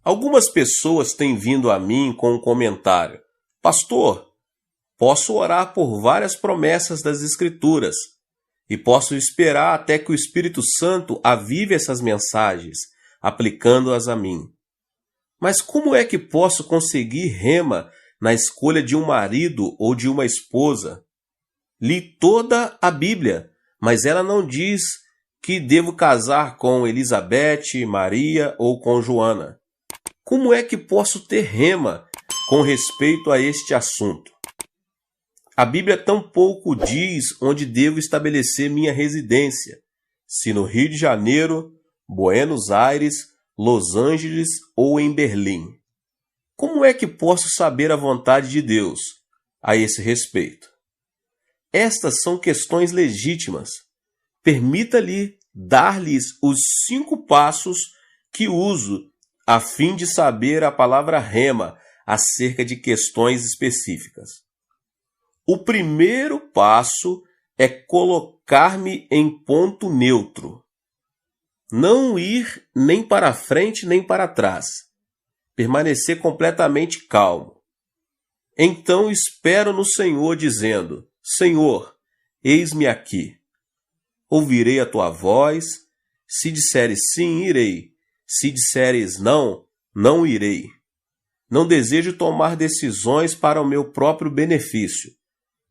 Algumas pessoas têm vindo a mim com um comentário: Pastor, posso orar por várias promessas das Escrituras e posso esperar até que o Espírito Santo avive essas mensagens, aplicando-as a mim. Mas como é que posso conseguir rema na escolha de um marido ou de uma esposa? Li toda a Bíblia, mas ela não diz que devo casar com Elizabeth, Maria ou com Joana. Como é que posso ter rema com respeito a este assunto? A Bíblia tampouco diz onde devo estabelecer minha residência, se no Rio de Janeiro, Buenos Aires, Los Angeles ou em Berlim. Como é que posso saber a vontade de Deus a esse respeito? Estas são questões legítimas. Permita-lhe dar-lhes os 5 passos que uso a fim de saber a palavra rema acerca de questões específicas. O primeiro passo é colocar-me em ponto neutro. Não ir nem para frente nem para trás. Permanecer completamente calmo. Então espero no Senhor dizendo: Senhor, eis-me aqui. Ouvirei a tua voz. Se disseres sim, irei. Se disseres não, não irei. Não desejo tomar decisões para o meu próprio benefício,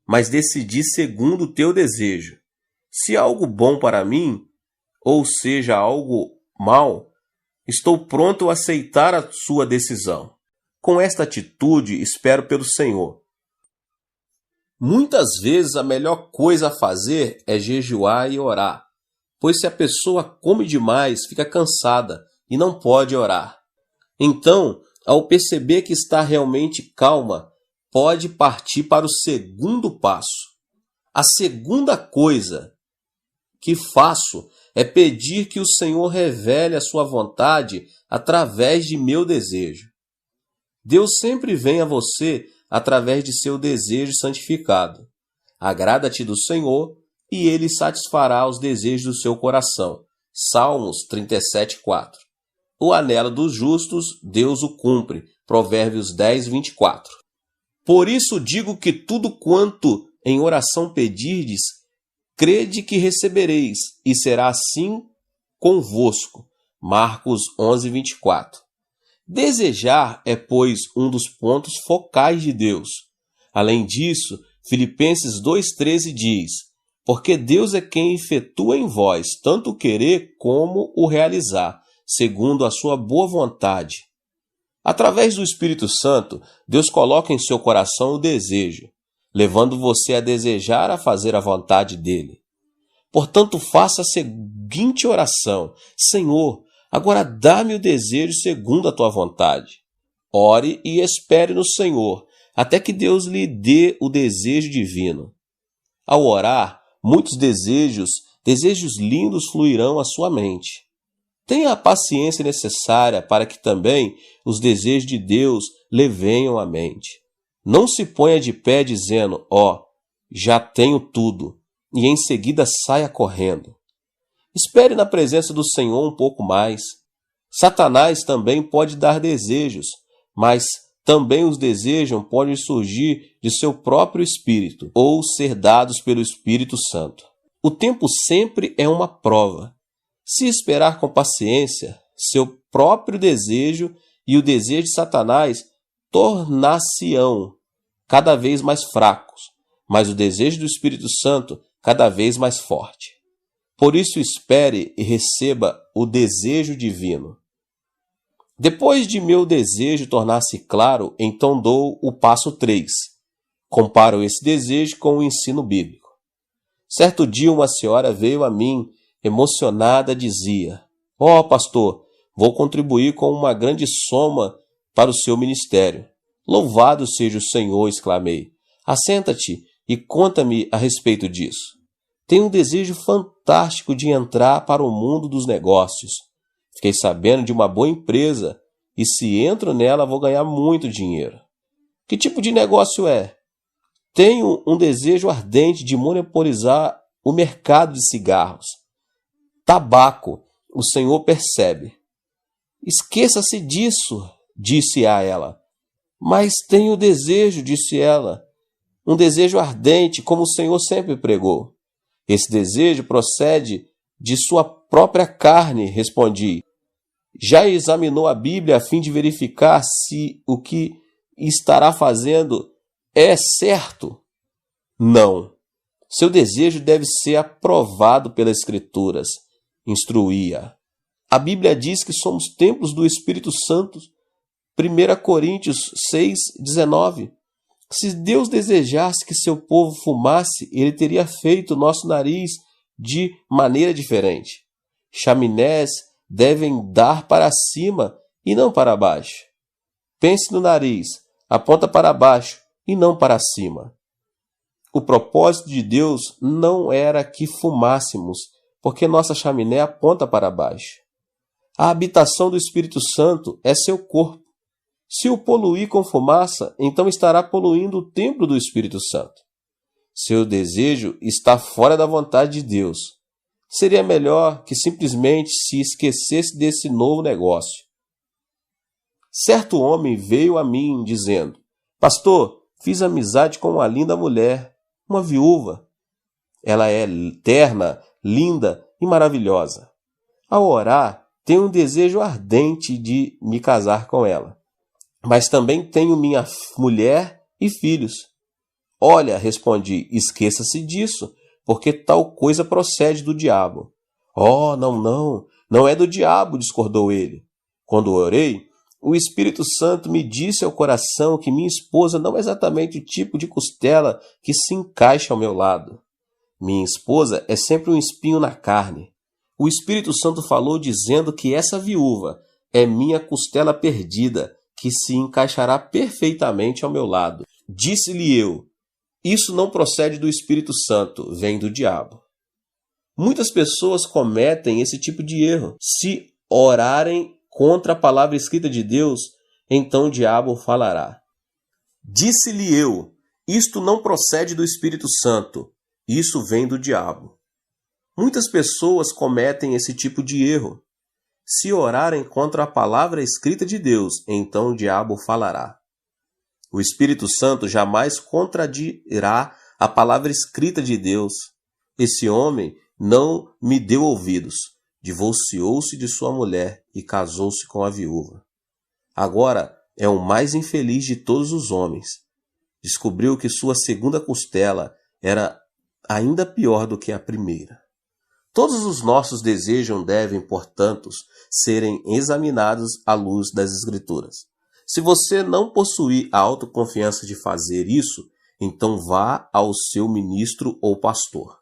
mas decidi segundo o teu desejo. Se algo bom para mim, ou seja, algo mal, estou pronto a aceitar a sua decisão. Com esta atitude, espero pelo Senhor. Muitas vezes a melhor coisa a fazer é jejuar e orar, pois se a pessoa come demais, fica cansada e não pode orar. Então, ao perceber que está realmente calma, pode partir para o segundo passo. A segunda coisa que faço é pedir que o Senhor revele a sua vontade através de meu desejo. Deus sempre vem a você através de seu desejo santificado. Agrada-te do Senhor e Ele satisfará os desejos do seu coração. Salmos 37:4. O anelo dos justos, Deus o cumpre. Provérbios 10:24. Por isso digo que tudo quanto em oração pedirdes, crede que recebereis, e será assim convosco. Marcos 11:24. Desejar é, pois, um dos pontos focais de Deus. Além disso, Filipenses 2:13 diz: porque Deus é quem efetua em vós tanto o querer como o realizar, segundo a sua boa vontade. Através do Espírito Santo, Deus coloca em seu coração o desejo, levando você a desejar a fazer a vontade dele. Portanto, faça a seguinte oração: Senhor, agora dá-me o desejo segundo a tua vontade. Ore e espere no Senhor, até que Deus lhe dê o desejo divino. Ao orar, muitos desejos lindos fluirão à sua mente. Tenha a paciência necessária para que também os desejos de Deus lhe venham à mente. Não se ponha de pé dizendo: já tenho tudo, e em seguida saia correndo. Espere na presença do Senhor um pouco mais. Satanás também pode dar desejos, mas também os desejos podem surgir de seu próprio espírito ou ser dados pelo Espírito Santo. O tempo sempre é uma prova. Se esperar com paciência, seu próprio desejo e o desejo de Satanás tornar-se-ão cada vez mais fracos, mas o desejo do Espírito Santo cada vez mais forte. Por isso espere e receba o desejo divino. Depois de meu desejo tornar-se claro, então dou o passo 3. Comparo esse desejo com o ensino bíblico. Certo dia uma senhora veio a mim, emocionada, dizia: pastor, vou contribuir com uma grande soma para o seu ministério. Louvado seja o Senhor, exclamei. Assenta-te e conta-me a respeito disso. Tenho um desejo fantástico de entrar para o mundo dos negócios. Fiquei sabendo de uma boa empresa e se entro nela vou ganhar muito dinheiro. Que tipo de negócio é? Tenho um desejo ardente de monopolizar o mercado de cigarros. Tabaco, o Senhor percebe. Esqueça-se disso, disse a ela. Mas tenho desejo, disse ela, um desejo ardente, como o Senhor sempre pregou. Esse desejo procede de sua própria carne, respondi. Já examinou a Bíblia a fim de verificar se o que estará fazendo é certo? Não. Seu desejo deve ser aprovado pelas Escrituras, instruía. A Bíblia diz que somos templos do Espírito Santo. 1 Coríntios 6:19. Se Deus desejasse que seu povo fumasse, ele teria feito nosso nariz de maneira diferente. Chaminés devem dar para cima e não para baixo. Pense no nariz, aponta para baixo e não para cima. O propósito de Deus não era que fumássemos, porque nossa chaminé aponta para baixo. A habitação do Espírito Santo é seu corpo. Se o poluir com fumaça, então estará poluindo o templo do Espírito Santo. Seu desejo está fora da vontade de Deus. Seria melhor que simplesmente se esquecesse desse novo negócio. Certo homem veio a mim dizendo: Pastor, fiz amizade com uma linda mulher, uma viúva. Ela é terna, linda e maravilhosa. Ao orar, tenho um desejo ardente de me casar com ela. Mas também tenho minha mulher e filhos. Olha, respondi, esqueça-se disso, porque tal coisa procede do diabo. Oh, não é do diabo, discordou ele. Quando orei, o Espírito Santo me disse ao coração que minha esposa não é exatamente o tipo de costela que se encaixa ao meu lado. Minha esposa é sempre um espinho na carne. O Espírito Santo falou dizendo que essa viúva é minha costela perdida, que se encaixará perfeitamente ao meu lado. Disse-lhe eu, isso não procede do Espírito Santo, vem do diabo. Muitas pessoas cometem esse tipo de erro. Se orarem contra a palavra escrita de Deus, então o diabo falará. Disse-lhe eu, isto não procede do Espírito Santo, isso vem do diabo. Muitas pessoas cometem esse tipo de erro. Se orarem contra a palavra escrita de Deus, então o diabo falará. O Espírito Santo jamais contradirá a palavra escrita de Deus. Esse homem não me deu ouvidos, divorciou-se de sua mulher e casou-se com a viúva. Agora é o mais infeliz de todos os homens. Descobriu que sua segunda costela era ainda pior do que a primeira. Todos os nossos desejos devem, portanto, serem examinados à luz das Escrituras. Se você não possuir a autoconfiança de fazer isso, então vá ao seu ministro ou pastor.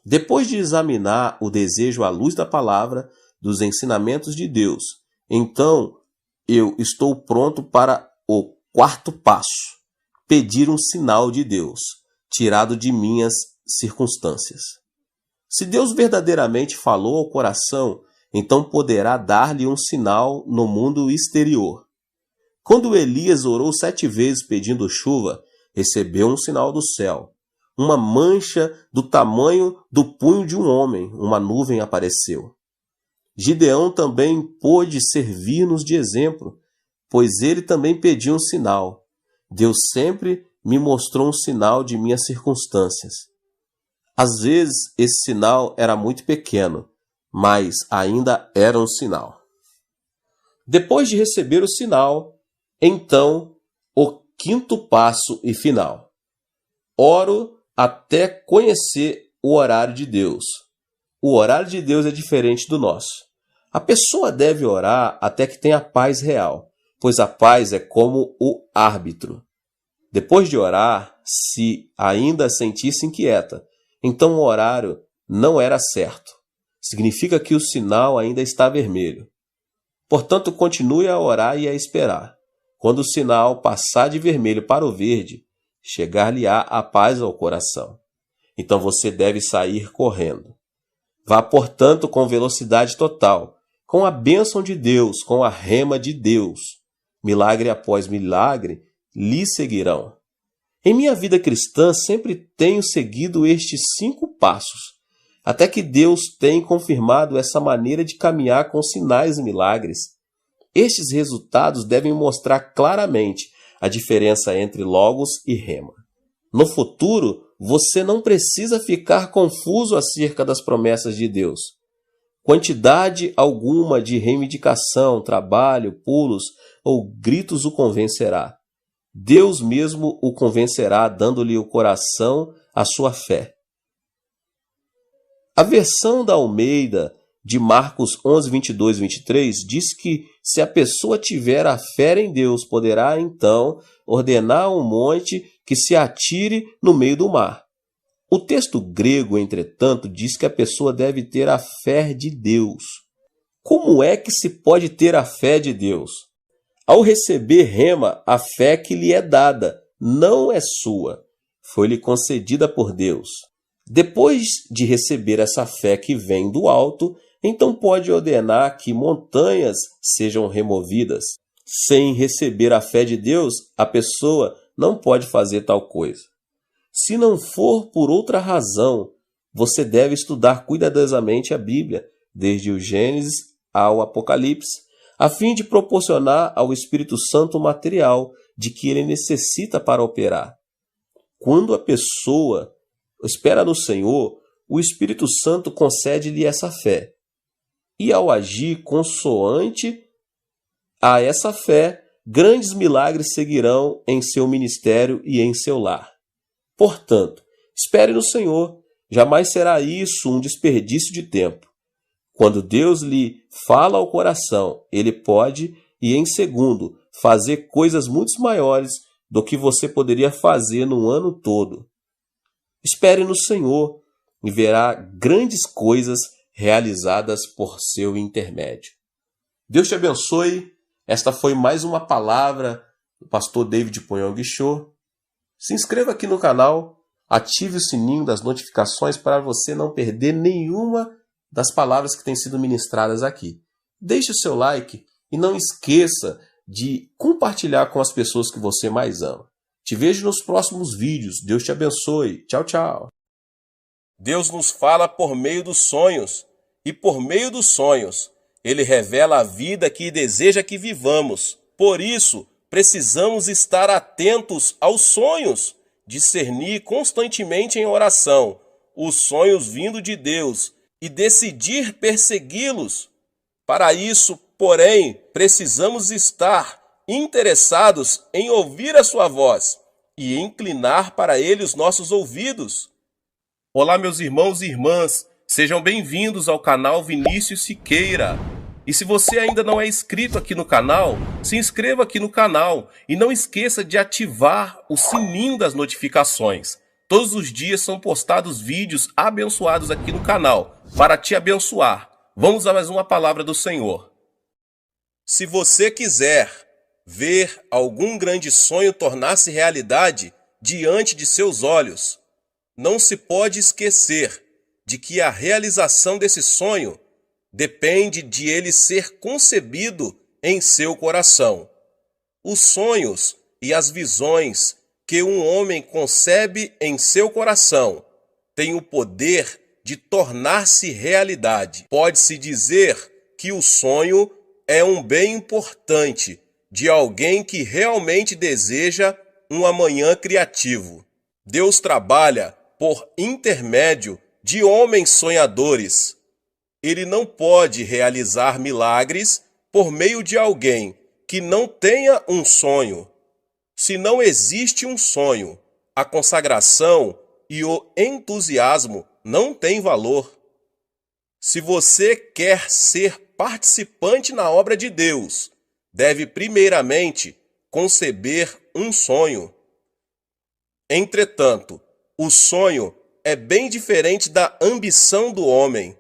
Depois de examinar o desejo à luz da palavra, dos ensinamentos de Deus, então eu estou pronto para o quarto passo, pedir um sinal de Deus, tirado de minhas circunstâncias. Se Deus verdadeiramente falou ao coração, então poderá dar-lhe um sinal no mundo exterior. Quando Elias orou 7 vezes pedindo chuva, recebeu um sinal do céu. Uma mancha do tamanho do punho de um homem, uma nuvem apareceu. Gideão também pôde servir-nos de exemplo, pois ele também pediu um sinal. Deus sempre me mostrou um sinal de minhas circunstâncias. Às vezes, esse sinal era muito pequeno, mas ainda era um sinal. Depois de receber o sinal, então, o quinto passo e final. Oro até conhecer o horário de Deus. O horário de Deus é diferente do nosso. A pessoa deve orar até que tenha paz real, pois a paz é como o árbitro. Depois de orar, se ainda sentir-se inquieta, então o horário não era certo. Significa que o sinal ainda está vermelho. Portanto, continue a orar e a esperar. Quando o sinal passar de vermelho para o verde, chegar-lhe-á a paz ao coração. Então você deve sair correndo. Vá, portanto, com velocidade total, com a bênção de Deus, com a rema de Deus. Milagre após milagre lhe seguirão. Em minha vida cristã, sempre tenho seguido estes 5 passos. até que Deus tem confirmado essa maneira de caminhar com sinais e milagres. Estes resultados devem mostrar claramente a diferença entre Logos e Rema. No futuro, você não precisa ficar confuso acerca das promessas de Deus. Quantidade alguma de reivindicação, trabalho, pulos ou gritos o convencerá. Deus mesmo o convencerá, dando-lhe o coração à sua fé. A versão da Almeida de Marcos 11, 22 e 23 diz que se a pessoa tiver a fé em Deus, poderá então ordenar a um monte que se atire no meio do mar. O texto grego, entretanto, diz que a pessoa deve ter a fé de Deus. Como é que se pode ter a fé de Deus? Ao receber rema, a fé que lhe é dada não é sua, foi-lhe concedida por Deus. Depois de receber essa fé que vem do alto, então pode ordenar que montanhas sejam removidas. Sem receber a fé de Deus, a pessoa não pode fazer tal coisa. Se não for por outra razão, você deve estudar cuidadosamente a Bíblia, desde o Gênesis ao Apocalipse, a fim de proporcionar ao Espírito Santo o material de que ele necessita para operar. Quando a pessoa espera no Senhor, o Espírito Santo concede-lhe essa fé. E ao agir consoante a essa fé, grandes milagres seguirão em seu ministério e em seu lar. Portanto, espere no Senhor, jamais será isso um desperdício de tempo. Quando Deus lhe fala ao coração, ele pode, e em segundo, fazer coisas muito maiores do que você poderia fazer no ano todo. Espere no Senhor e verá grandes coisas realizadas por seu intermédio. Deus te abençoe. Esta foi mais uma palavra do pastor David Poyong Cho. Se inscreva aqui no canal, ative o sininho das notificações para você não perder nenhuma das palavras que têm sido ministradas aqui. Deixe o seu like e não esqueça de compartilhar com as pessoas que você mais ama. Te vejo nos próximos vídeos. Deus te abençoe. Tchau, tchau. Deus nos fala por meio dos sonhos, e por meio dos sonhos, Ele revela a vida que deseja que vivamos. Por isso, precisamos estar atentos aos sonhos, discernir constantemente em oração os sonhos vindo de Deus e decidir persegui-los. Para isso, porém, precisamos estar interessados em ouvir a sua voz e inclinar para Ele os nossos ouvidos. Olá, meus irmãos e irmãs, sejam bem-vindos ao canal Vinícius Siqueira. E se você ainda não é inscrito aqui no canal, se inscreva aqui no canal e não esqueça de ativar o sininho das notificações. Todos os dias são postados vídeos abençoados aqui no canal para te abençoar. Vamos a mais uma palavra do Senhor. Se você quiser ver algum grande sonho tornar-se realidade diante de seus olhos, não se pode esquecer de que a realização desse sonho depende de ele ser concebido em seu coração. Os sonhos e as visões que um homem concebe em seu coração têm o poder de tornar-se realidade. Pode-se dizer que o sonho é um bem importante de alguém que realmente deseja um amanhã criativo. Deus trabalha por intermédio de homens sonhadores. Ele não pode realizar milagres por meio de alguém que não tenha um sonho. Se não existe um sonho, a consagração e o entusiasmo não têm valor. Se você quer ser participante na obra de Deus, deve primeiramente conceber um sonho. Entretanto, o sonho é bem diferente da ambição do homem.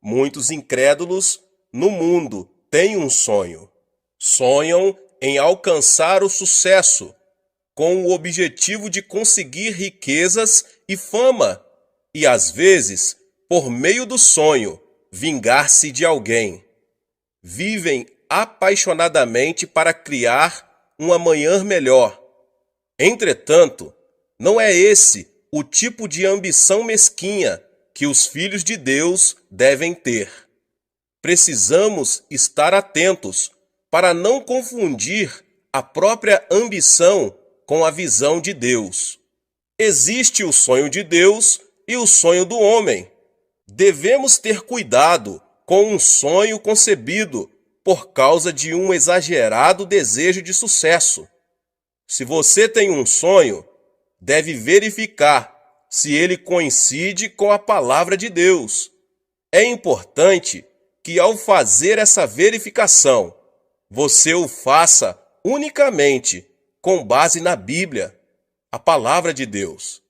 Muitos incrédulos no mundo têm um sonho. Sonham em alcançar o sucesso, com o objetivo de conseguir riquezas e fama, e às vezes, por meio do sonho, vingar-se de alguém. Vivem apaixonadamente para criar um amanhã melhor. Entretanto, não é esse o tipo de ambição mesquinha que os filhos de Deus devem ter. Precisamos estar atentos para não confundir a própria ambição com a visão de Deus. Existe o sonho de Deus e o sonho do homem. Devemos ter cuidado com um sonho concebido por causa de um exagerado desejo de sucesso. Se você tem um sonho, deve verificar se ele coincide com a palavra de Deus. É importante que, ao fazer essa verificação, você o faça unicamente com base na Bíblia, a palavra de Deus.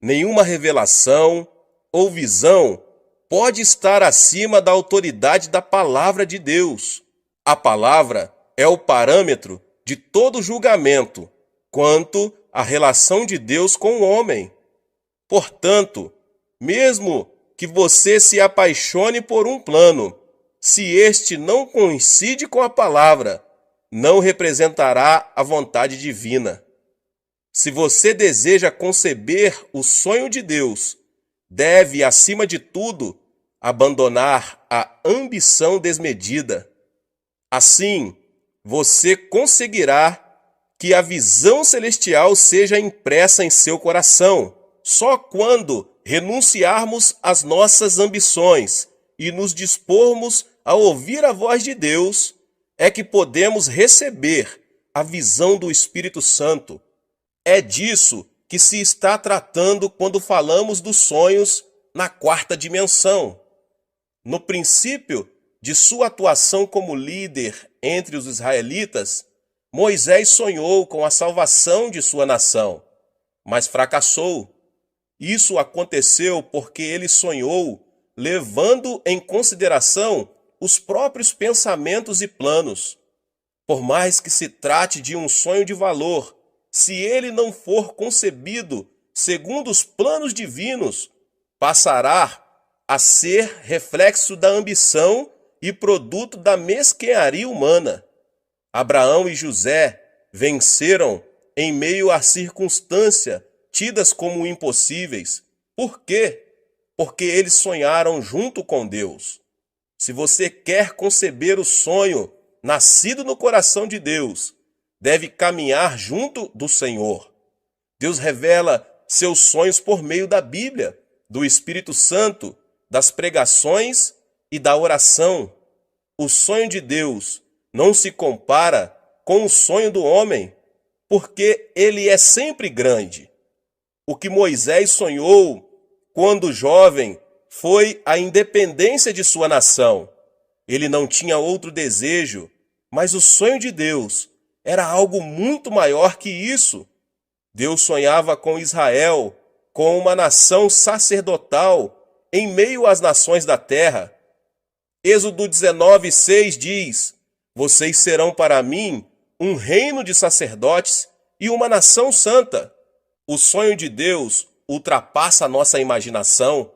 Nenhuma revelação ou visão pode estar acima da autoridade da palavra de Deus. A palavra é o parâmetro de todo julgamento quanto à relação de Deus com o homem. Portanto, mesmo que você se apaixone por um plano, se este não coincide com a palavra, não representará a vontade divina. Se você deseja conceber o sonho de Deus, deve, acima de tudo, abandonar a ambição desmedida. Assim, você conseguirá que a visão celestial seja impressa em seu coração. Só quando renunciarmos às nossas ambições e nos dispormos a ouvir a voz de Deus, é que podemos receber a visão do Espírito Santo. É disso que se está tratando quando falamos dos sonhos na quarta dimensão. No princípio de sua atuação como líder entre os israelitas, Moisés sonhou com a salvação de sua nação, mas fracassou. Isso aconteceu porque ele sonhou levando em consideração os próprios pensamentos e planos. Por mais que se trate de um sonho de valor, se ele não for concebido segundo os planos divinos, passará a ser reflexo da ambição e produto da mesquinharia humana. Abraão e José venceram em meio a circunstâncias tidas como impossíveis. Por quê? Porque eles sonharam junto com Deus. Se você quer conceber o sonho nascido no coração de Deus, deve caminhar junto do Senhor. Deus revela seus sonhos por meio da Bíblia, do Espírito Santo, das pregações e da oração. O sonho de Deus não se compara com o sonho do homem, porque ele é sempre grande. O que Moisés sonhou quando jovem foi a independência de sua nação. Ele não tinha outro desejo, mas o sonho de Deus era algo muito maior que isso. Deus sonhava com Israel, com uma nação sacerdotal em meio às nações da terra. Êxodo 19:6 diz: "Vocês serão para mim um reino de sacerdotes e uma nação santa." O sonho de Deus ultrapassa a nossa imaginação.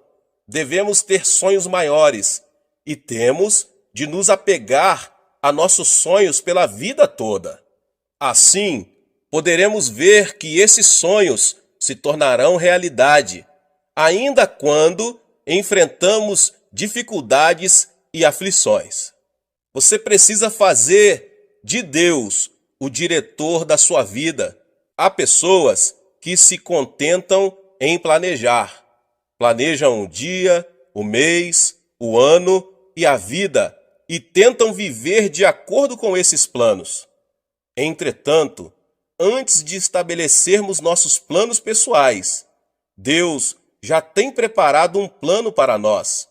Devemos ter sonhos maiores e temos de nos apegar a nossos sonhos pela vida toda. Assim, poderemos ver que esses sonhos se tornarão realidade, ainda quando enfrentamos dificuldades e aflições. Você precisa fazer de Deus o diretor da sua vida. Há pessoas que se contentam em planejar. Planejam o dia, o mês, o ano e a vida e tentam viver de acordo com esses planos. Entretanto, antes de estabelecermos nossos planos pessoais, Deus já tem preparado um plano para nós.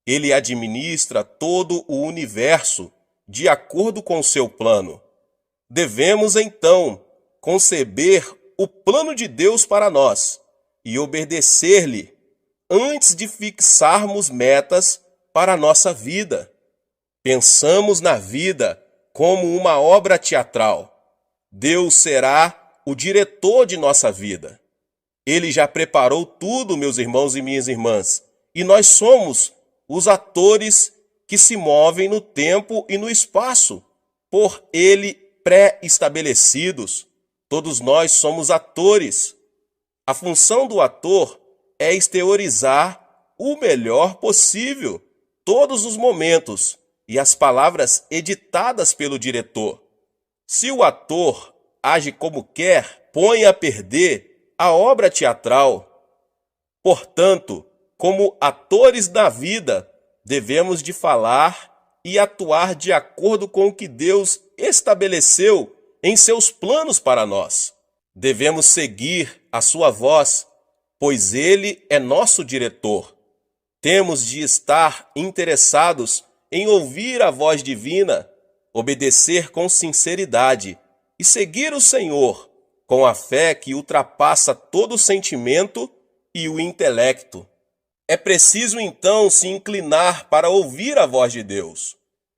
Ele administra todo o universo de acordo com seu plano. Devemos, então, conceber o plano de Deus para nós e obedecer-lhe antes de fixarmos metas para a nossa vida. Pensamos na vida como uma obra teatral. Deus será o diretor de nossa vida. Ele já preparou tudo, meus irmãos e minhas irmãs, e nós somos os atores que se movem no tempo e no espaço, por ele pré-estabelecidos. Todos nós somos atores. A função do ator é exteriorizar o melhor possível todos os momentos e as palavras editadas pelo diretor. Se o ator age como quer, põe a perder a obra teatral. Portanto, como atores da vida, devemos de falar e atuar de acordo com o que Deus estabeleceu em seus planos para nós. Devemos seguir a sua voz, pois Ele é nosso diretor. Temos de estar interessados em ouvir a voz divina, obedecer com sinceridade e seguir o Senhor com a fé que ultrapassa todo o sentimento e o intelecto. É preciso então se inclinar para ouvir a voz de Deus.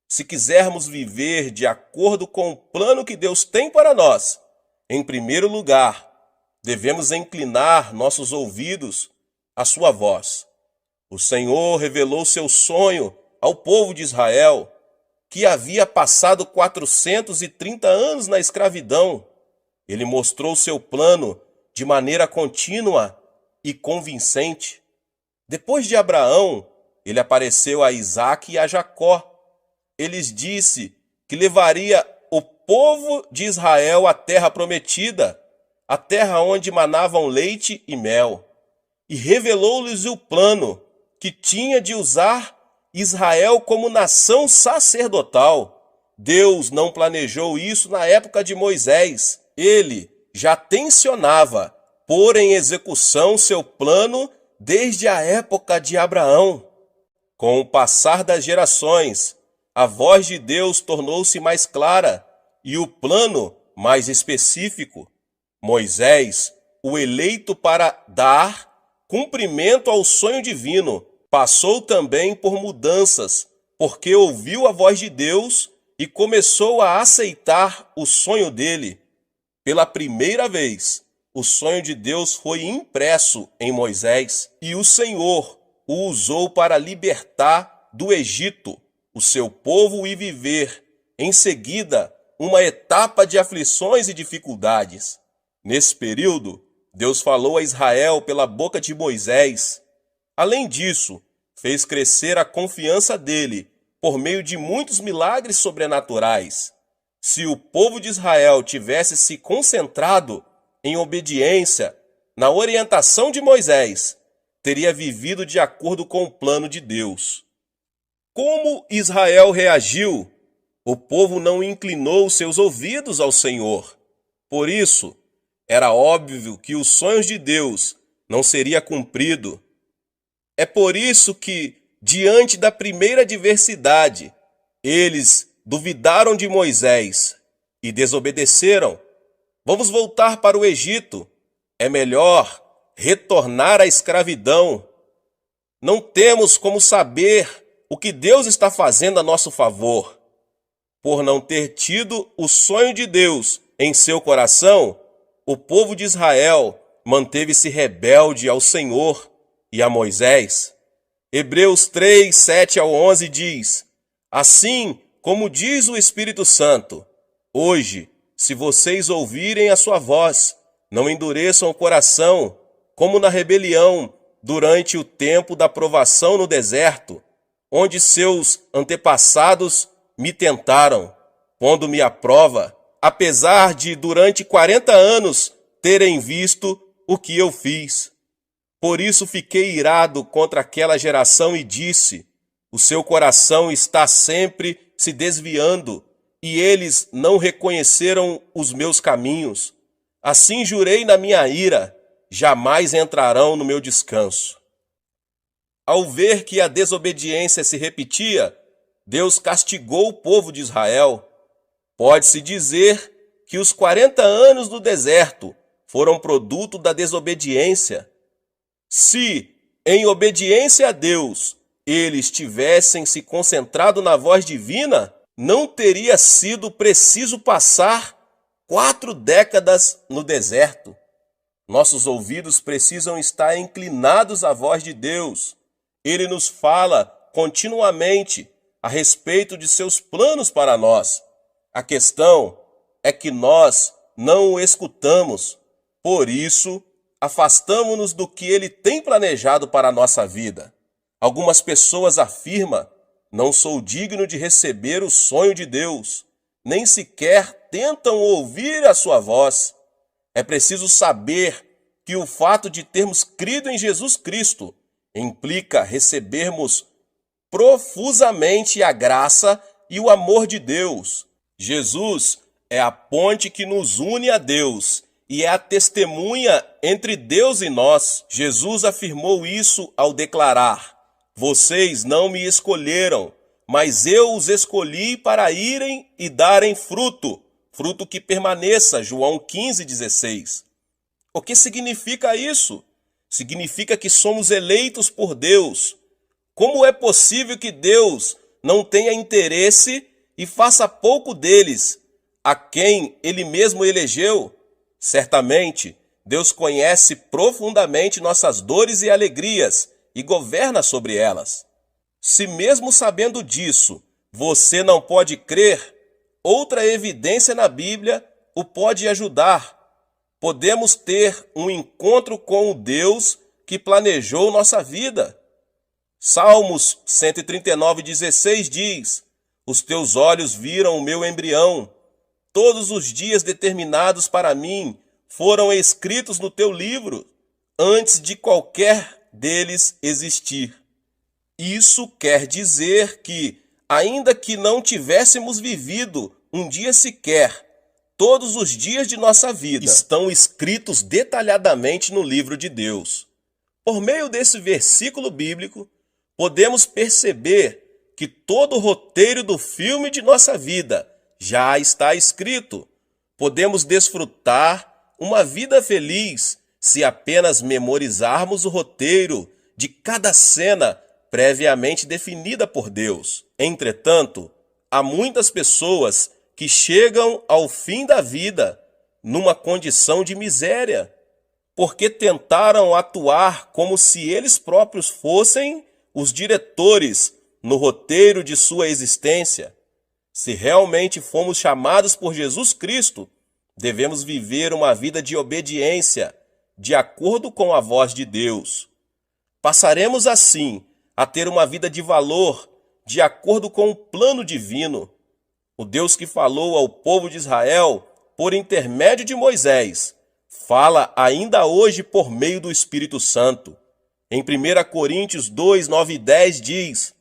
Se quisermos viver de acordo com o plano que Deus tem para nós, em primeiro lugar, devemos inclinar nossos ouvidos à sua voz. O Senhor revelou seu sonho ao povo de Israel, que havia passado 430 anos na escravidão. Ele mostrou seu plano de maneira contínua e convincente. Depois de Abraão, ele apareceu a Isaque e a Jacó. Ele lhes disse que levaria o povo de Israel à terra prometida, a terra onde manavam leite e mel, e revelou-lhes o plano que tinha de usar Israel como nação sacerdotal. Deus não planejou isso na época de Moisés. Ele já tensionava pôr em execução seu plano desde a época de Abraão. Com o passar das gerações, a voz de Deus tornou-se mais clara e o plano mais específico. Moisés, o eleito para dar cumprimento ao sonho divino, passou também por mudanças, porque ouviu a voz de Deus e começou a aceitar o sonho dele. Pela primeira vez, o sonho de Deus foi impresso em Moisés e o Senhor o usou para libertar do Egito o seu povo e viver, em seguida, uma etapa de aflições e dificuldades. Nesse período, Deus falou a Israel pela boca de Moisés. Além disso, fez crescer a confiança dele por meio de muitos milagres sobrenaturais. Se o povo de Israel tivesse se concentrado em obediência na orientação de Moisés, teria vivido de acordo com o plano de Deus. Como Israel reagiu? O povo não inclinou seus ouvidos ao Senhor. Por isso, era óbvio que os sonhos de Deus não seriam cumpridos. É por isso que, diante da primeira adversidade, eles duvidaram de Moisés e desobedeceram. Vamos voltar para o Egito. É melhor retornar à escravidão. Não temos como saber o que Deus está fazendo a nosso favor. Por não ter tido o sonho de Deus em seu coração, o povo de Israel manteve-se rebelde ao Senhor e a Moisés. Hebreus 3, 7 ao 11 diz: Assim como diz o Espírito Santo, hoje, se vocês ouvirem a sua voz, não endureçam o coração, como na rebelião durante o tempo da provação no deserto, onde seus antepassados me tentaram, pondo-me à prova, apesar de durante 40 anos terem visto o que eu fiz. Por isso fiquei irado contra aquela geração e disse: o seu coração está sempre se desviando, e eles não reconheceram os meus caminhos. Assim jurei na minha ira, jamais entrarão no meu descanso. Ao ver que a desobediência se repetia, Deus castigou o povo de Israel. Pode-se dizer que os 40 anos no deserto foram produto da desobediência. Se, em obediência a Deus, eles tivessem se concentrado na voz divina, não teria sido preciso passar 4 décadas no deserto. Nossos ouvidos precisam estar inclinados à voz de Deus. Ele nos fala continuamente a respeito de seus planos para nós. A questão é que nós não o escutamos. Por isso, afastamo-nos do que ele tem planejado para a nossa vida. Algumas pessoas afirmam: não sou digno de receber o sonho de Deus, nem sequer tentam ouvir a sua voz. É preciso saber que o fato de termos crido em Jesus Cristo implica recebermos profusamente a graça e o amor de Deus. Jesus é a ponte que nos une a Deus e é a testemunha entre Deus e nós. Jesus afirmou isso ao declarar: vocês não me escolheram, mas eu os escolhi para irem e darem fruto, fruto que permaneça. João 15,16. O que significa isso? Significa que somos eleitos por Deus. Como é possível que Deus não tenha interesse e faça pouco deles, a quem Ele mesmo elegeu? Certamente, Deus conhece profundamente nossas dores e alegrias e governa sobre elas. Se mesmo sabendo disso, você não pode crer, outra evidência na Bíblia o pode ajudar. Podemos ter um encontro com o Deus que planejou nossa vida. Salmos 139,16 diz: os teus olhos viram o meu embrião. Todos os dias determinados para mim foram escritos no teu livro, antes de qualquer deles existir. Isso quer dizer que, ainda que não tivéssemos vivido um dia sequer, todos os dias de nossa vida estão escritos detalhadamente no livro de Deus. Por meio desse versículo bíblico, podemos perceber que todo o roteiro do filme de nossa vida já está escrito. Podemos desfrutar uma vida feliz se apenas memorizarmos o roteiro de cada cena previamente definida por Deus. Entretanto, há muitas pessoas que chegam ao fim da vida numa condição de miséria, porque tentaram atuar como se eles próprios fossem os diretores no roteiro de sua existência. Se realmente fomos chamados por Jesus Cristo, devemos viver uma vida de obediência, de acordo com a voz de Deus. Passaremos assim a ter uma vida de valor, de acordo com o plano divino. O Deus que falou ao povo de Israel por intermédio de Moisés, fala ainda hoje por meio do Espírito Santo. Em 1 Coríntios 2, 9 e 10 diz: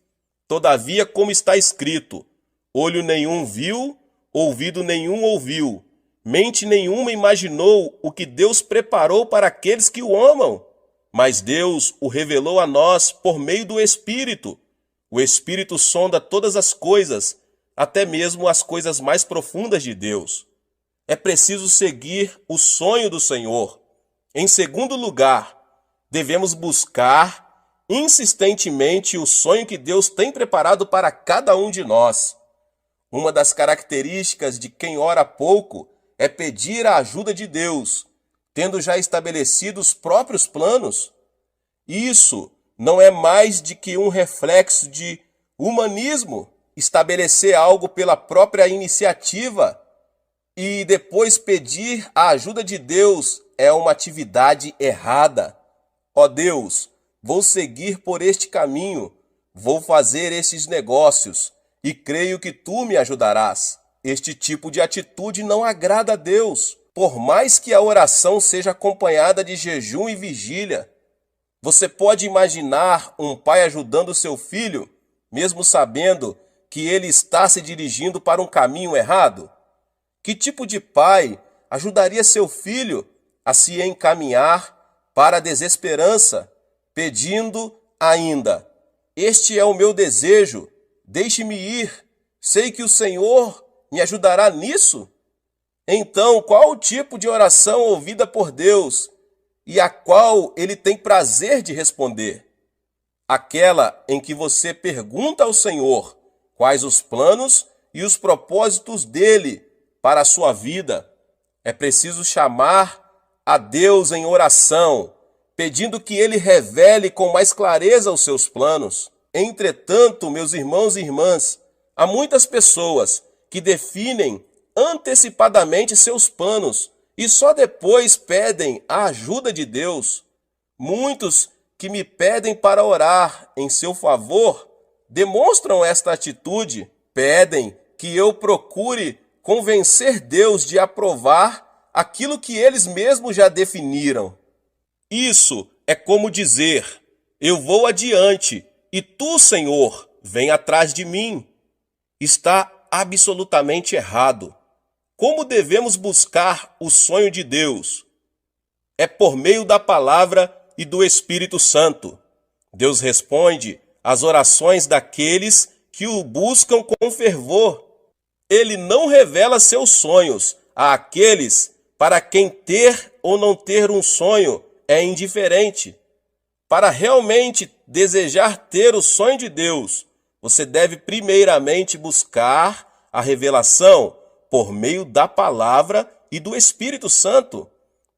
todavia, como está escrito, olho nenhum viu, ouvido nenhum ouviu, mente nenhuma imaginou o que Deus preparou para aqueles que o amam. Mas Deus o revelou a nós por meio do Espírito. O Espírito sonda todas as coisas, até mesmo as coisas mais profundas de Deus. É preciso seguir o sonho do Senhor. Em segundo lugar, devemos buscar insistentemente o sonho que Deus tem preparado para cada um de nós. Uma das características de quem ora pouco é pedir a ajuda de Deus, tendo já estabelecido os próprios planos. Isso não é mais do que um reflexo de humanismo. Estabelecer algo pela própria iniciativa e depois pedir a ajuda de Deus é uma atividade errada. Ó Deus, vou seguir por este caminho, vou fazer estes negócios e creio que tu me ajudarás. Este tipo de atitude não agrada a Deus, por mais que a oração seja acompanhada de jejum e vigília. Você pode imaginar um pai ajudando seu filho, mesmo sabendo que ele está se dirigindo para um caminho errado? Que tipo de pai ajudaria seu filho a se encaminhar para a desesperança, pedindo ainda: este é o meu desejo, deixe-me ir, sei que o Senhor me ajudará nisso? Então, qual o tipo de oração ouvida por Deus e a qual ele tem prazer de responder? Aquela em que você pergunta ao Senhor quais os planos e os propósitos dele para a sua vida. É preciso chamar a Deus em oração, pedindo que ele revele com mais clareza os seus planos. Entretanto, meus irmãos e irmãs, há muitas pessoas que definem antecipadamente seus planos e só depois pedem a ajuda de Deus. Muitos que me pedem para orar em seu favor demonstram esta atitude, pedem que eu procure convencer Deus de aprovar aquilo que eles mesmos já definiram. Isso é como dizer: eu vou adiante e tu, Senhor, vem atrás de mim. Está absolutamente errado. Como devemos buscar o sonho de Deus? É por meio da palavra e do Espírito Santo. Deus responde às orações daqueles que o buscam com fervor. Ele não revela seus sonhos àqueles para quem ter ou não ter um sonho é indiferente. Para realmente desejar ter o sonho de Deus, você deve primeiramente buscar a revelação por meio da palavra e do Espírito Santo.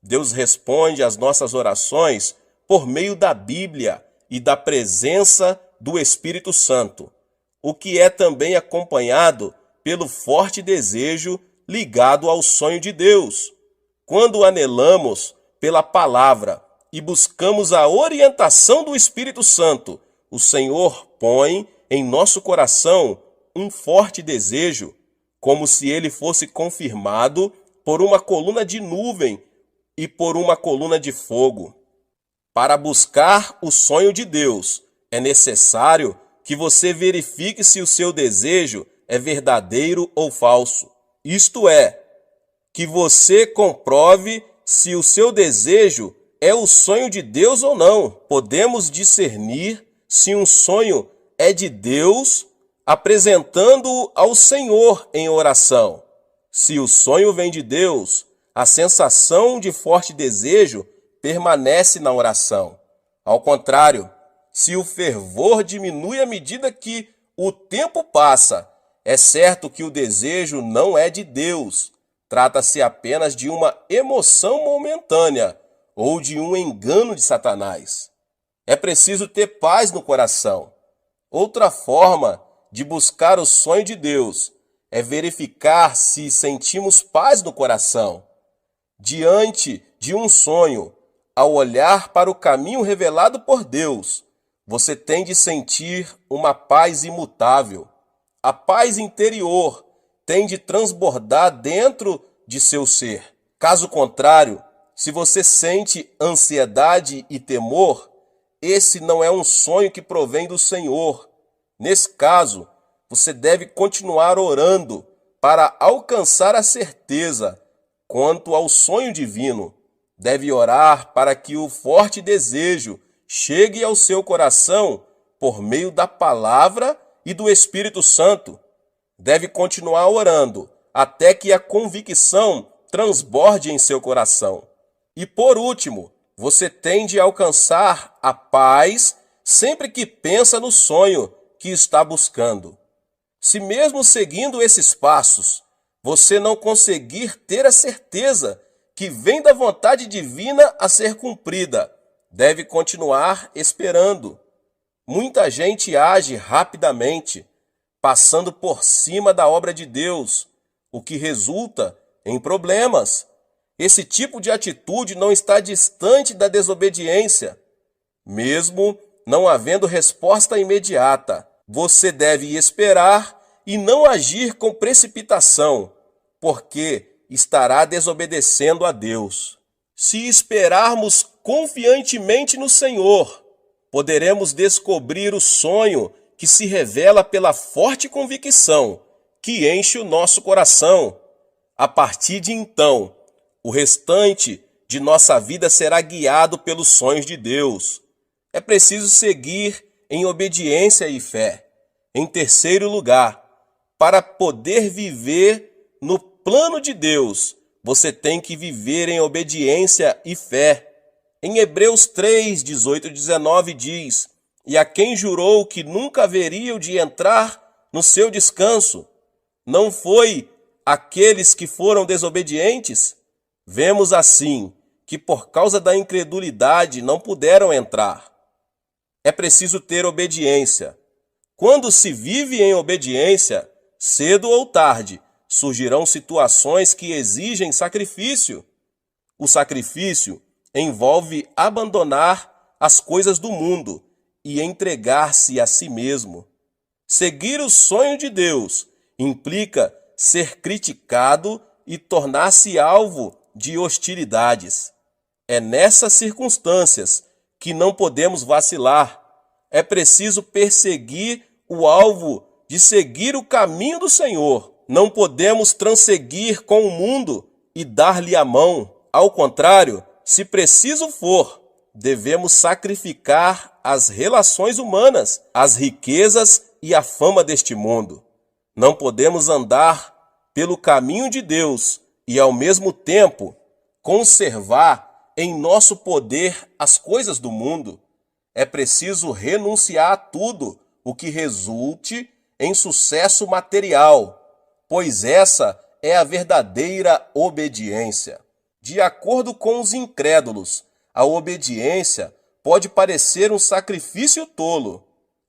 Deus responde às nossas orações por meio da Bíblia e da presença do Espírito Santo, o que é também acompanhado pelo forte desejo ligado ao sonho de Deus. Quando anelamos pela palavra e buscamos a orientação do Espírito Santo, o Senhor põe em nosso coração um forte desejo, como se ele fosse confirmado por uma coluna de nuvem e por uma coluna de fogo. Para buscar o sonho de Deus, é necessário que você verifique se o seu desejo é verdadeiro ou falso. Isto é, que você comprove se o seu desejo é o sonho de Deus ou não. Podemos discernir se um sonho é de Deus apresentando-o ao Senhor em oração. Se o sonho vem de Deus, a sensação de forte desejo permanece na oração. Ao contrário, se o fervor diminui à medida que o tempo passa, é certo que o desejo não é de Deus. Trata-se apenas de uma emoção momentânea ou de um engano de Satanás. É preciso ter paz no coração. Outra forma de buscar o sonho de Deus é verificar se sentimos paz no coração. Diante de um sonho, ao olhar para o caminho revelado por Deus, você tem de sentir uma paz imutável. A paz interior tem de transbordar dentro de seu ser. Caso contrário, se você sente ansiedade e temor, esse não é um sonho que provém do Senhor. Nesse caso, você deve continuar orando para alcançar a certeza quanto ao sonho divino. Deve orar para que o forte desejo chegue ao seu coração por meio da palavra e do Espírito Santo. Deve continuar orando até que a convicção transborde em seu coração. E por último, você tem de alcançar a paz sempre que pensa no sonho que está buscando. Se mesmo seguindo esses passos, você não conseguir ter a certeza que vem da vontade divina a ser cumprida, deve continuar esperando. Muita gente age rapidamente, passando por cima da obra de Deus, o que resulta em problemas. Esse tipo de atitude não está distante da desobediência. Mesmo não havendo resposta imediata, você deve esperar e não agir com precipitação, porque estará desobedecendo a Deus. Se esperarmos confiantemente no Senhor, poderemos descobrir o sonho que se revela pela forte convicção que enche o nosso coração. A partir de então, o restante de nossa vida será guiado pelos sonhos de Deus. É preciso seguir em obediência e fé. Em terceiro lugar, para poder viver no plano de Deus, você tem que viver em obediência e fé. Em Hebreus 3, 18 e 19 diz: e a quem jurou que nunca haveriam de entrar no seu descanso, não foi aqueles que foram desobedientes? Vemos assim que por causa da incredulidade não puderam entrar. É preciso ter obediência. Quando se vive em obediência, cedo ou tarde, surgirão situações que exigem sacrifício. O sacrifício envolve abandonar as coisas do mundo e entregar-se a si mesmo. Seguir o sonho de Deus implica ser criticado e tornar-se alvo de hostilidades. É nessas circunstâncias que não podemos vacilar. É preciso perseguir o alvo de seguir o caminho do Senhor. Não podemos transseguir com o mundo e dar-lhe a mão. Ao contrário, se preciso for, devemos sacrificar as relações humanas, as riquezas e a fama deste mundo. Não podemos andar pelo caminho de Deus e, ao mesmo tempo, conservar em nosso poder as coisas do mundo. É preciso renunciar a tudo o que resulte em sucesso material, pois essa é a verdadeira obediência. De acordo com os incrédulos, a obediência pode parecer um sacrifício tolo.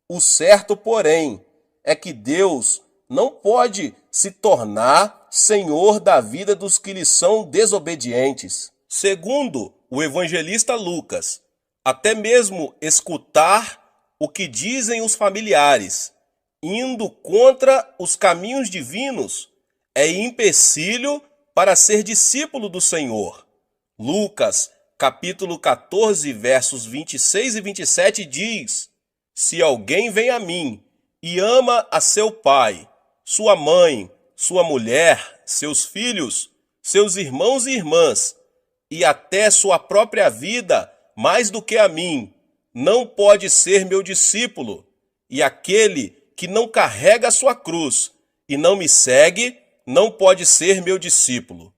O certo, porém, é que Deus não pode se tornar senhor da vida dos que lhe são desobedientes. Segundo o evangelista Lucas, até mesmo escutar o que dizem os familiares, indo contra os caminhos divinos, é empecilho para ser discípulo do Senhor. Lucas, capítulo 14, versos 26 e 27 diz: Se alguém vem a mim e ama a seu pai, sua mãe, sua mulher, seus filhos, seus irmãos e irmãs, e até sua própria vida mais do que a mim, não pode ser meu discípulo. E aquele que não carrega a sua cruz e não me segue, não pode ser meu discípulo.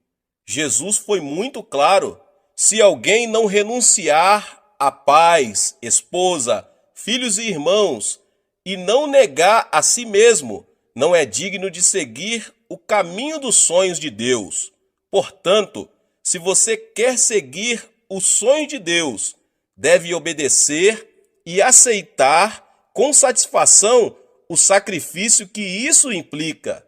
Jesus foi muito claro: se alguém não renunciar a pais, esposa, filhos e irmãos, e não negar a si mesmo, não é digno de seguir o caminho dos sonhos de Deus. Portanto, se você quer seguir o sonho de Deus, deve obedecer e aceitar com satisfação o sacrifício que isso implica.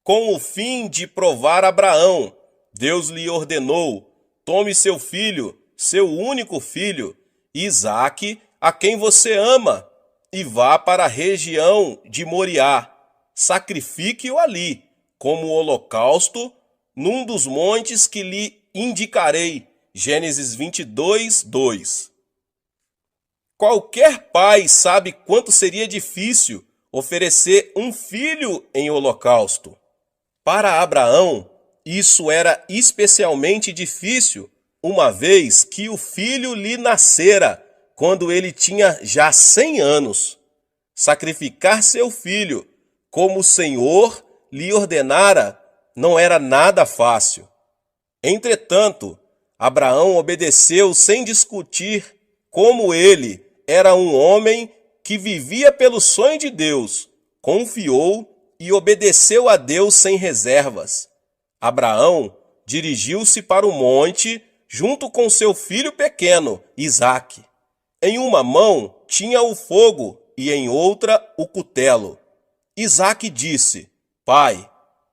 Com o fim de provar Abraão, Deus lhe ordenou: tome seu filho, seu único filho, Isaque, a quem você ama, e vá para a região de Moriá. Sacrifique-o ali, como holocausto, num dos montes que lhe indicarei. Gênesis 22, 2. Qualquer pai sabe quanto seria difícil oferecer um filho em holocausto. Para Abraão, isso era especialmente difícil, uma vez que o filho lhe nascera quando ele tinha já 100 anos. Sacrificar seu filho, como o Senhor lhe ordenara, não era nada fácil. Entretanto, Abraão obedeceu sem discutir. Como ele era um homem que vivia pelo sonho de Deus, confiou e obedeceu a Deus sem reservas. Abraão dirigiu-se para o monte junto com seu filho pequeno, Isaque. Em uma mão tinha o fogo e em outra o cutelo. Isaque disse: Pai,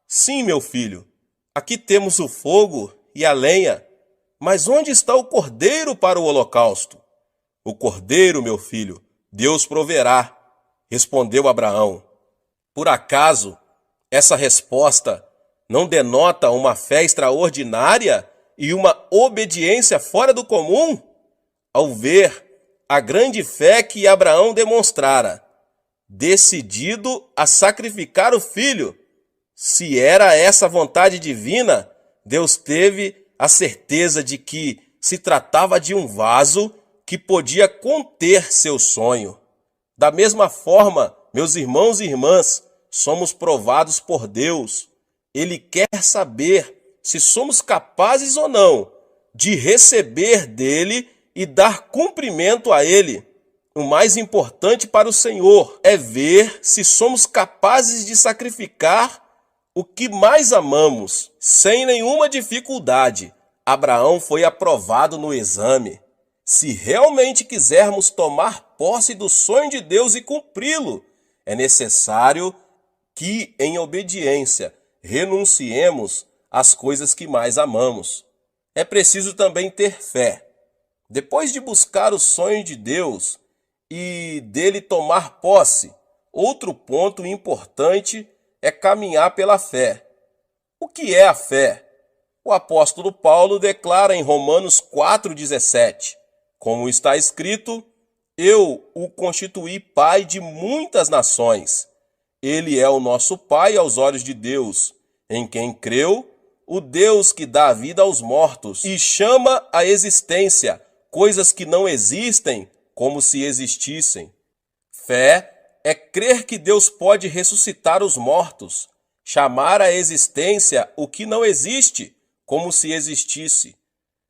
sim, meu filho, aqui temos o fogo e a lenha, mas onde está o cordeiro para o holocausto? O cordeiro, meu filho, Deus proverá, respondeu Abraão. Por acaso, essa resposta não denota uma fé extraordinária e uma obediência fora do comum? Ao ver a grande fé que Abraão demonstrara, decidido a sacrificar o filho, se era essa vontade divina, Deus teve a certeza de que se tratava de um vaso que podia conter seu sonho. Da mesma forma, meus irmãos e irmãs, somos provados por Deus. Ele quer saber se somos capazes ou não de receber dele e dar cumprimento a ele. O mais importante para o Senhor é ver se somos capazes de sacrificar o que mais amamos. Sem nenhuma dificuldade, Abraão foi aprovado no exame. Se realmente quisermos tomar posse do sonho de Deus e cumpri-lo, é necessário que, em obediência, renunciemos às coisas que mais amamos. É preciso também ter fé. Depois de buscar o sonho de Deus e dele tomar posse, outro ponto importante é caminhar pela fé. O que é a fé? O apóstolo Paulo declara em Romanos 4,17, como está escrito: eu o constituí pai de muitas nações. Ele é o nosso pai aos olhos de Deus, em quem creu, o Deus que dá vida aos mortos e chama à existência coisas que não existem como se existissem. Fé é crer que Deus pode ressuscitar os mortos, chamar à existência o que não existe como se existisse.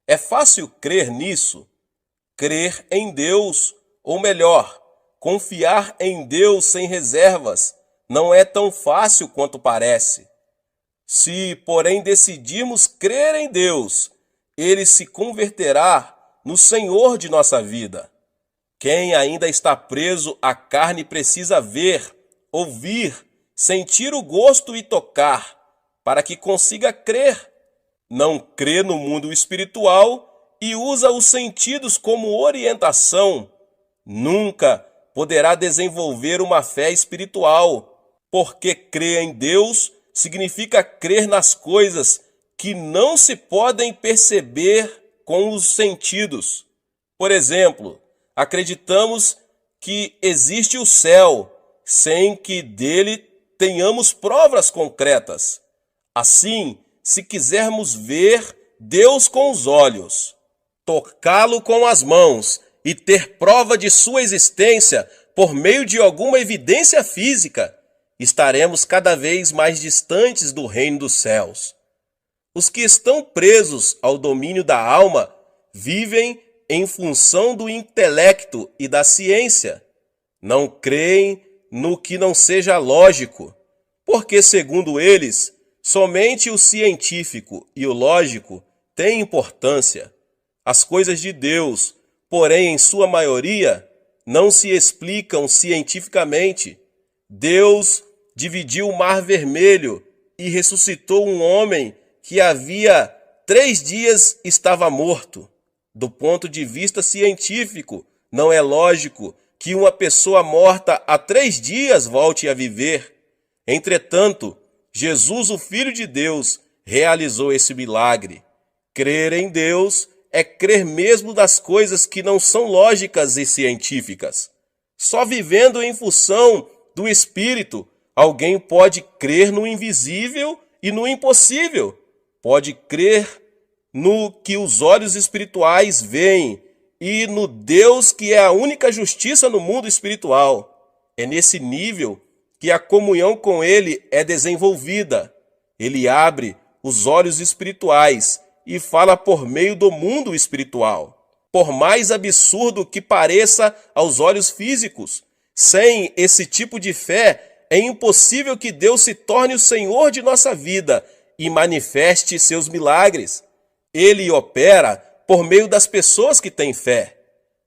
É fácil crer nisso? Crer em Deus, ou melhor, confiar em Deus sem reservas, não é tão fácil quanto parece. Se, porém, decidirmos crer em Deus, Ele se converterá no Senhor de nossa vida. Quem ainda está preso à carne precisa ver, ouvir, sentir o gosto e tocar, para que consiga crer. Não crê no mundo espiritual e usa os sentidos como orientação, nunca poderá desenvolver uma fé espiritual, porque crer em Deus significa crer nas coisas que não se podem perceber com os sentidos. Por exemplo, acreditamos que existe o céu, sem que dele tenhamos provas concretas. Assim, se quisermos ver Deus com os olhos, tocá-lo com as mãos e ter prova de sua existência por meio de alguma evidência física, estaremos cada vez mais distantes do reino dos céus. Os que estão presos ao domínio da alma vivem em função do intelecto e da ciência. Não creem no que não seja lógico, porque, segundo eles, somente o científico e o lógico têm importância. As coisas de Deus, porém, em sua maioria, não se explicam cientificamente. Deus dividiu o Mar Vermelho e ressuscitou um homem que havia 3 dias estava morto. Do ponto de vista científico, não é lógico que uma pessoa morta há 3 dias volte a viver. Entretanto, Jesus, o Filho de Deus, realizou esse milagre. Crer em Deus é crer mesmo das coisas que não são lógicas e científicas. Só vivendo em função do Espírito, alguém pode crer no invisível e no impossível. Pode crer no que os olhos espirituais veem e no Deus que é a única justiça no mundo espiritual. É nesse nível que a comunhão com Ele é desenvolvida. Ele abre os olhos espirituais e fala por meio do mundo espiritual. Por mais absurdo que pareça aos olhos físicos, sem esse tipo de fé, é impossível que Deus se torne o Senhor de nossa vida e manifeste seus milagres. Ele opera por meio das pessoas que têm fé.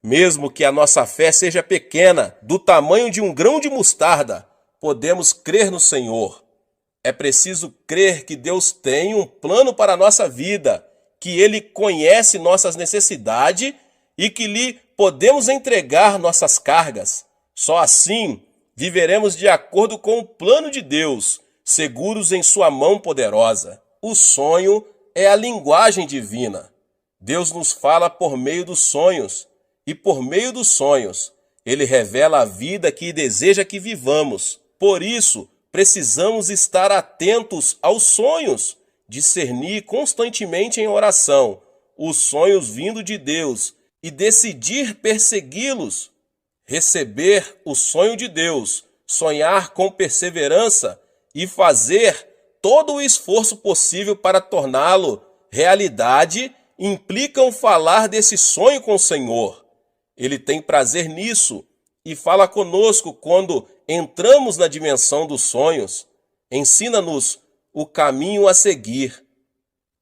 Mesmo que a nossa fé seja pequena, do tamanho de um grão de mostarda, podemos crer no Senhor. É preciso crer que Deus tem um plano para a nossa vida, que Ele conhece nossas necessidades e que lhe podemos entregar nossas cargas. Só assim viveremos de acordo com o plano de Deus, seguros em sua mão poderosa. O sonho é a linguagem divina. Deus nos fala por meio dos sonhos, e por meio dos sonhos, Ele revela a vida que deseja que vivamos. Por isso, precisamos estar atentos aos sonhos, discernir constantemente em oração os sonhos vindo de Deus e decidir persegui-los. Receber o sonho de Deus, sonhar com perseverança e fazer todo o esforço possível para torná-lo realidade implicam falar desse sonho com o Senhor. Ele tem prazer nisso e fala conosco quando entramos na dimensão dos sonhos. Ensina-nos o caminho a seguir.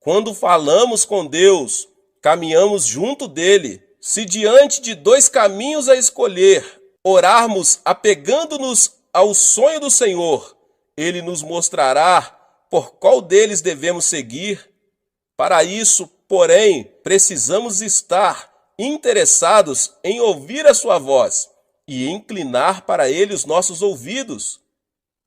Quando falamos com Deus, caminhamos junto dele. Se diante de 2 caminhos a escolher, orarmos apegando-nos ao sonho do Senhor, Ele nos mostrará por qual deles devemos seguir. Para isso, porém, precisamos estar interessados em ouvir a sua voz e inclinar para ele os nossos ouvidos.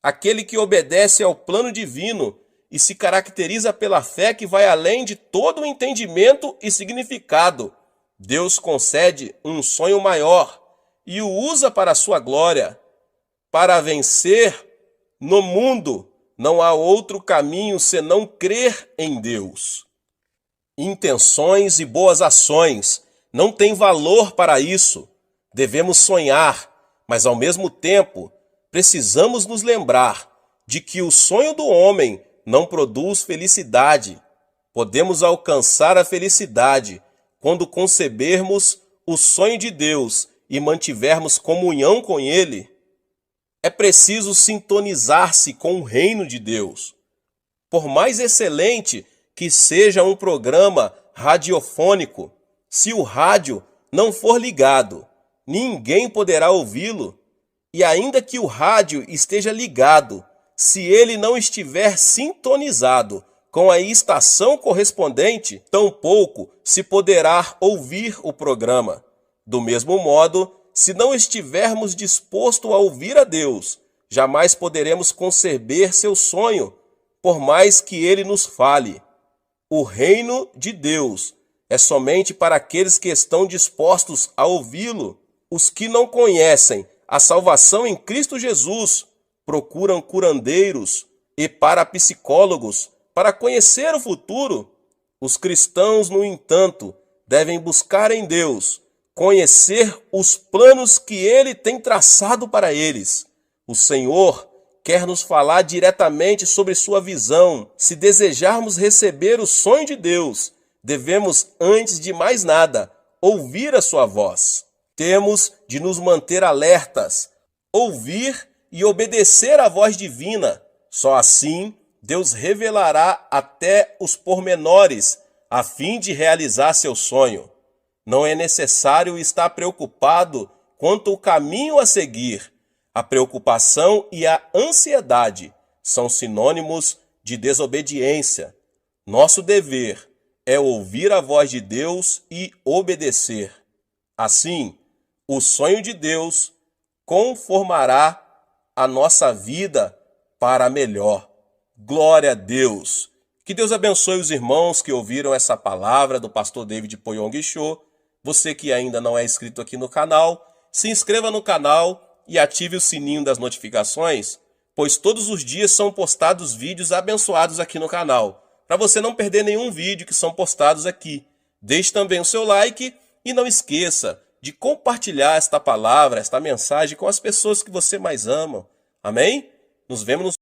Aquele que obedece ao plano divino e se caracteriza pela fé que vai além de todo o entendimento e significado. Deus concede um sonho maior e o usa para a sua glória. Para vencer no mundo, não há outro caminho senão crer em Deus. Intenções e boas ações não têm valor para isso. Devemos sonhar, mas ao mesmo tempo precisamos nos lembrar de que o sonho do homem não produz felicidade. Podemos alcançar a felicidade quando concebermos o sonho de Deus e mantivermos comunhão com Ele. É preciso sintonizar-se com o reino de Deus. Por mais excelente que seja um programa radiofônico, se o rádio não for ligado, ninguém poderá ouvi-lo. E ainda que o rádio esteja ligado, se ele não estiver sintonizado com a estação correspondente, tampouco se poderá ouvir o programa. Do mesmo modo, se não estivermos dispostos a ouvir a Deus, jamais poderemos conceber seu sonho, por mais que ele nos fale. O reino de Deus é somente para aqueles que estão dispostos a ouvi-lo. Os que não conhecem a salvação em Cristo Jesus procuram curandeiros e parapsicólogos para conhecer o futuro. Os cristãos, no entanto, devem buscar em Deus conhecer os planos que Ele tem traçado para eles. O Senhor quer nos falar diretamente sobre sua visão. Se desejarmos receber o sonho de Deus, devemos, antes de mais nada, ouvir a sua voz. Temos de nos manter alertas, ouvir e obedecer à voz divina. Só assim Deus revelará até os pormenores a fim de realizar seu sonho. Não é necessário estar preocupado quanto ao caminho a seguir. A preocupação e a ansiedade são sinônimos de desobediência. Nosso dever é ouvir a voz de Deus e obedecer. Assim, o sonho de Deus conformará a nossa vida para melhor. Glória a Deus! Que Deus abençoe os irmãos que ouviram essa palavra do pastor David Poyong Cho. Você que ainda não é inscrito aqui no canal, se inscreva no canal e ative o sininho das notificações, pois todos os dias são postados vídeos abençoados aqui no canal, para você não perder nenhum vídeo que são postados aqui. Deixe também o seu like e não esqueça de compartilhar esta palavra, esta mensagem com as pessoas que você mais ama. Amém? Nos vemos no